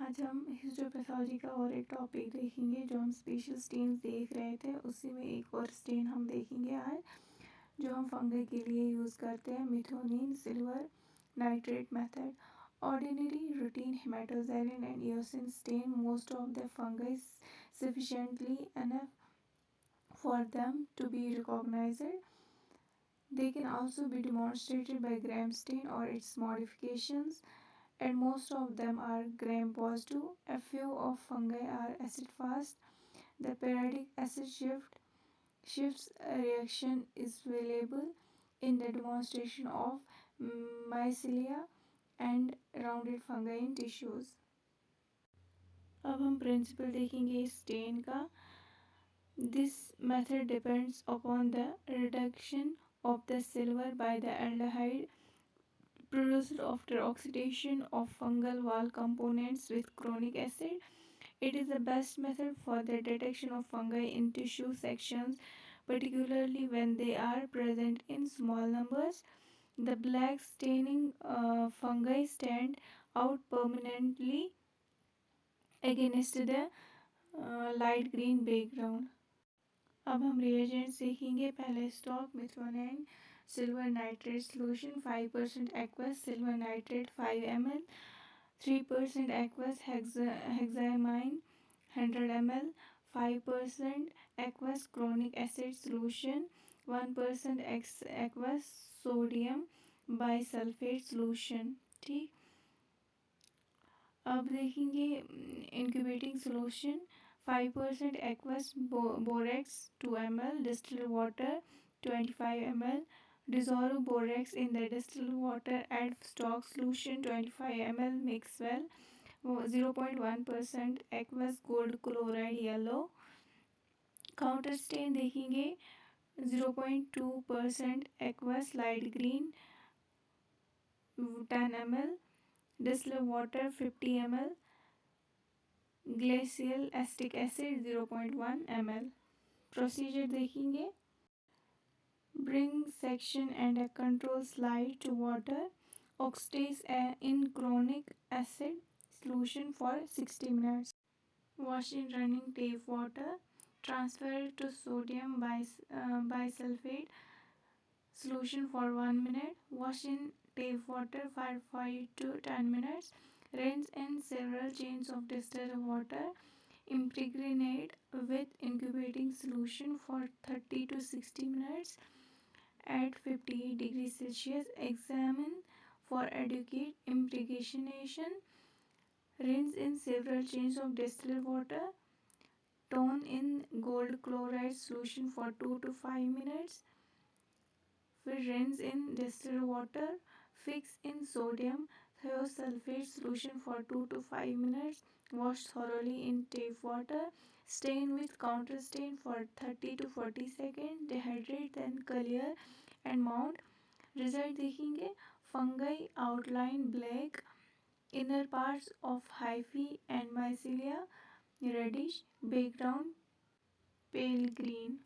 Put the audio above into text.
आज हम हिस्टोपैथोलॉजी का और एक टॉपिक देखेंगे। जो हम स्पेशल स्टेन्स देख रहे थे उसी में एक और स्टेन हम देखेंगे आज, जो हम फंगी के लिए यूज़ करते हैं, methenamine silver nitrate method. Ordinary routine haematoxylin and eosin stain most of the fungi sufficiently enough for them to be recognized. They can also be demonstrated by gram stain or its modifications, and most of them are gram positive. A few of fungi are acid fast. The periodic acid shifts reaction is available in the demonstration of mycelia and rounded fungi in tissues. अब हम principal देखेंगे stand का। This method depends upon the reduction of the silver by the aldehyde produced after oxidation of fungal wall components with chloric acid. It is the best method for the detection of fungi in tissue sections, particularly when they are present in small numbers. The black staining fungi stand out permanently against the light green background. अब हम reagents देखेंगे। पहले stock methenamine silver nitrate solution 5% aqueous silver nitrate 5 ml, 3% aqueous hexamine 100 ml, 5% aqueous chloric acid solution, 1% aqueous sodium bisulfate solution। ठीक, अब देखेंगे incubating solution। 5% aqueous borax 2 ml, distilled water 25 ml. Dissolve borax in the distilled water, add stock solution 25 ml, mix well. 0.1% aqueous gold chloride yellow। Counter stand देखेंगे। 0.2% aqueous light green 10 ml, distilled water 50 ml, glacial acetic acid 0.1 ml। Procedure देखेंगे। Bring section and a control slide to water. Oxidize in chloric acid solution for 60 minutes. Wash in running tap water. Transfer to sodium bisulfate solution for 1 minute. Wash in tap water for 5 to 10 minutes. Rinse in several chains of distilled water. Impregnate with incubating solution for 30 to 60 minutes at 58 degrees Celsius. Examine for adequate impregnation. Rinse in several chains of distilled water. Tone in gold chloride solution for 2 to 5 minutes. फिर rinse in distilled water. Fix in sodium thiosulfate solution for 2 to 5 minutes. Wash thoroughly in tap water. Stain with counter stain for 30 to 40 seconds. Dehydrate then clear and mount। Result देखेंगे। Fungi outline black, inner parts of hyphae and mycelia reddish, background pale green।